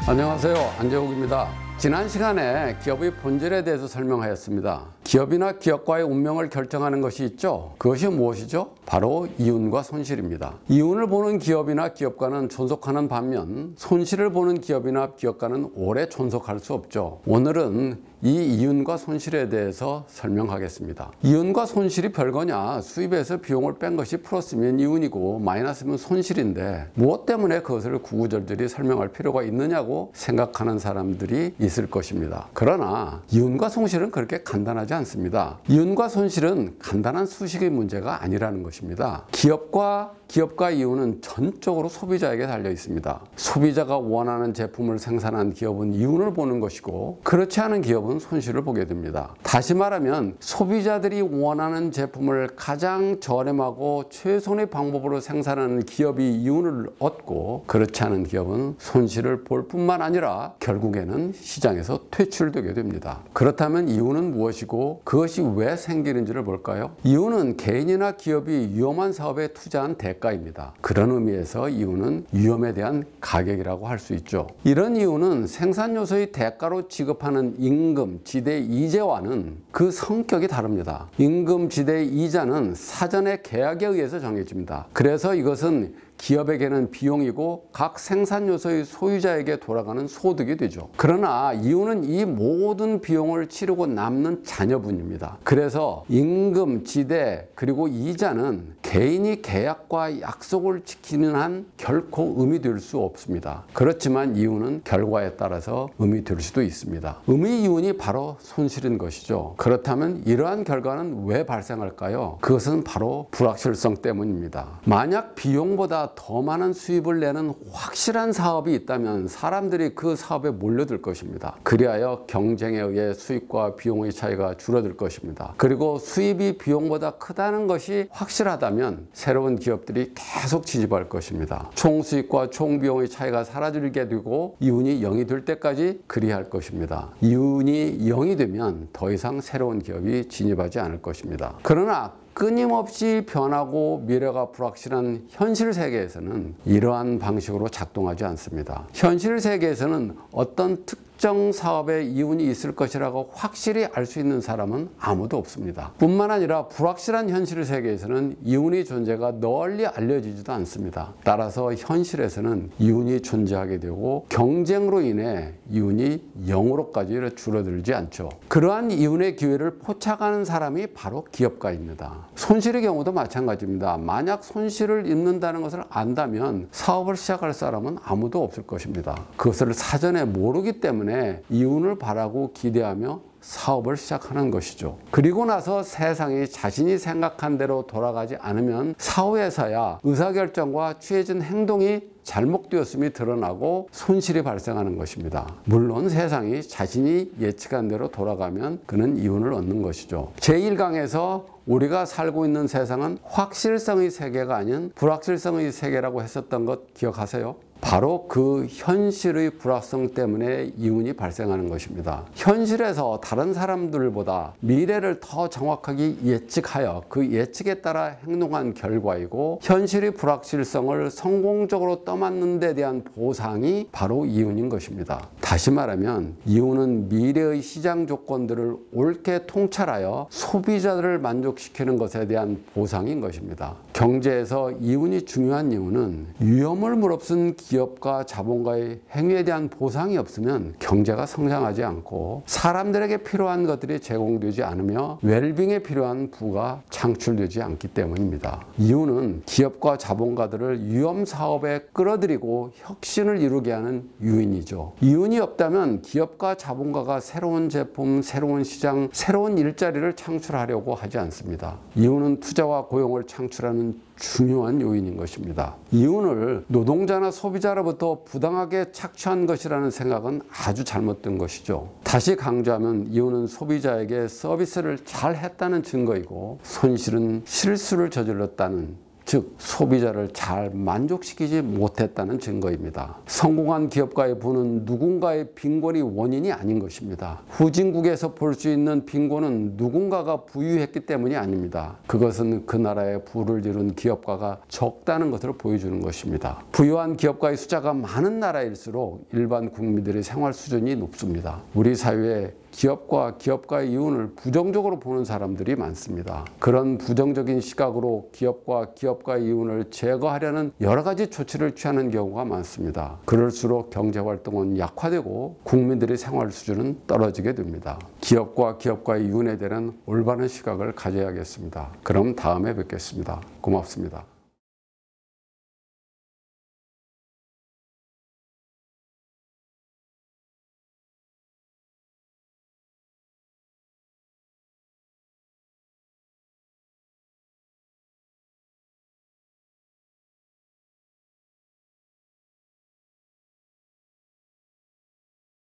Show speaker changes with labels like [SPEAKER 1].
[SPEAKER 1] 안녕하세요, 안재욱입니다. 지난 시간에 기업의 본질에 대해서 설명하였습니다. 기업이나 기업과의 운명을 결정하는 것이 있죠. 그것이 무엇이죠? 바로 이윤과 손실입니다. 이윤을 보는 기업이나 기업가는 존속하는 반면 손실을 보는 기업이나 기업가는 오래 존속할 수 없죠. 오늘은 이 이윤과 손실에 대해서 설명하겠습니다. 이윤과 손실이 별거냐? 수입에서 비용을 뺀 것이 플러스면 이윤이고 마이너스면 손실인데 무엇 때문에 그것을 구구절절히 설명할 필요가 있느냐고 생각하는 사람들이 있을 것입니다. 그러나 이윤과 손실은 그렇게 간단하지 않습니다. 이윤과 손실은 간단한 수식의 문제가 아니라는 것입니다. 기업과 이윤은 전적으로 소비자에게 달려 있습니다. 소비자가 원하는 제품을 생산한 기업은 이윤을 보는 것이고 그렇지 않은 기업은 손실을 보게 됩니다. 다시 말하면 소비자들이 원하는 제품을 가장 저렴하고 최선의 방법으로 생산하는 기업이 이윤을 얻고 그렇지 않은 기업은 손실을 볼 뿐만 아니라 결국에는 시장에서 퇴출되게 됩니다. 그렇다면 이윤은 무엇이고 그것이 왜 생기는지를 볼까요? 이윤은 개인이나 기업이 위험한 사업에 투자한 대가입니다. 그런 의미에서 이윤은 위험에 대한 가격이라고 할 수 있죠. 이런 이유는 생산 요소의 대가로 지급하는 임금, 지대, 이자와는 그 성격이 다릅니다. 임금, 지대, 이자는 사전의 계약에 의해서 정해집니다. 그래서 이것은 기업에게는 비용이고 각 생산 요소의 소유자에게 돌아가는 소득이 되죠. 그러나 이윤은 이 모든 비용을 치르고 남는 자녀분입니다. 그래서 임금, 지대, 그리고 이자는 개인이 계약과 약속을 지키는 한 결코 의미 될 수 없습니다. 그렇지만 이윤은 결과에 따라서 의미 될 수도 있습니다. 의미 이윤이 바로 손실인 것이죠. 그렇다면 이러한 결과는 왜 발생할까요? 그것은 바로 불확실성 때문입니다. 만약 비용보다 더 많은 수입을 내는 확실한 사업이 있다면 사람들이 그 사업에 몰려들 것입니다. 그리하여 경쟁에 의해 수입과 비용의 차이가 줄어들 것입니다. 그리고 수입이 비용보다 크다는 것이 확실하다면 새로운 기업들이 계속 진입할 것입니다. 총수입과 총비용의 차이가 사라지게 되고 이윤이 0이 될 때까지 그리할 것입니다. 이윤이 0이 되면 더 이상 새로운 기업이 진입하지 않을 것입니다. 그러나 끊임없이 변하고 미래가 불확실한 현실 세계에서는 이러한 방식으로 작동하지 않습니다. 현실 세계에서는 어떤 특정 사업에 이윤이 있을 것이라고 확실히 알 수 있는 사람은 아무도 없습니다. 뿐만 아니라 불확실한 현실 세계에서는 이윤의 존재가 널리 알려지지도 않습니다. 따라서 현실에서는 이윤이 존재하게 되고 경쟁으로 인해 이윤이 0으로까지 줄어들지 않죠. 그러한 이윤의 기회를 포착하는 사람이 바로 기업가입니다. 손실의 경우도 마찬가지입니다. 만약 손실을 입는다는 것을 안다면 사업을 시작할 사람은 아무도 없을 것입니다. 그것을 사전에 모르기 때문에 이윤을 바라고 기대하며 사업을 시작하는 것이죠. 그리고 나서 세상이 자신이 생각한 대로 돌아가지 않으면 사후에서야 의사결정과 취해진 행동이 잘못되었음이 드러나고 손실이 발생하는 것입니다. 물론 세상이 자신이 예측한 대로 돌아가면 그는 이윤을 얻는 것이죠. 제1강에서 우리가 살고 있는 세상은 확실성의 세계가 아닌 불확실성의 세계라고 했었던 것 기억하세요? 바로 그 현실의 불확성 때문에 이윤이 발생하는 것입니다. 현실에서 다른 사람들보다 미래를 더 정확하게 예측하여 그 예측에 따라 행동한 결과이고 현실의 불확실성을 성공적으로 떠맡는 데 대한 보상이 바로 이윤인 것입니다. 다시 말하면 이윤은 미래의 시장 조건들을 옳게 통찰하여 소비자들을 만족시키는 것에 대한 보상인 것입니다. 경제에서 이윤이 중요한 이유는 위험을 무릅쓴 기업과 자본가의 행위에 대한 보상이 없으면 경제가 성장하지 않고 사람들에게 필요한 것들이 제공되지 않으며 웰빙에 필요한 부가 창출되지 않기 때문입니다. 이윤은 기업과 자본가들을 위험 사업에 끌어들이고 혁신을 이루게 하는 요인이죠. 이윤이 없다면 기업과 자본가가 새로운 제품, 새로운 시장, 새로운 일자리를 창출하려고 하지 않습니다. 이윤은 투자와 고용을 창출하는 중요한 요인인 것입니다. 이윤을 노동자나 소비자로부터 부당하게 착취한 것이라는 생각은 아주 잘못된 것이죠. 다시 강조하면 이윤은 소비자에게 서비스를 잘 했다는 증거이고 손실은 실수를 저질렀다는 즉 소비자를 잘 만족시키지 못했다는 증거입니다. 성공한 기업가의 부는 누군가의 빈곤이 원인이 아닌 것입니다. 후진국에서 볼 수 있는 빈곤은 누군가가 부유했기 때문이 아닙니다. 그것은 그 나라의 부를 이룬 기업가가 적다는 것을 보여주는 것입니다. 부유한 기업가의 숫자가 많은 나라일수록 일반 국민들의 생활 수준이 높습니다. 우리 사회에 기업과 기업가의 이윤을 부정적으로 보는 사람들이 많습니다. 그런 부정적인 시각으로 기업과 기업가의 이윤을 제거하려는 여러 가지 조치를 취하는 경우가 많습니다. 그럴수록 경제활동은 약화되고 국민들의 생활 수준은 떨어지게 됩니다. 기업과 기업가의 이윤에 대한 올바른 시각을 가져야겠습니다. 그럼 다음에 뵙겠습니다. 고맙습니다.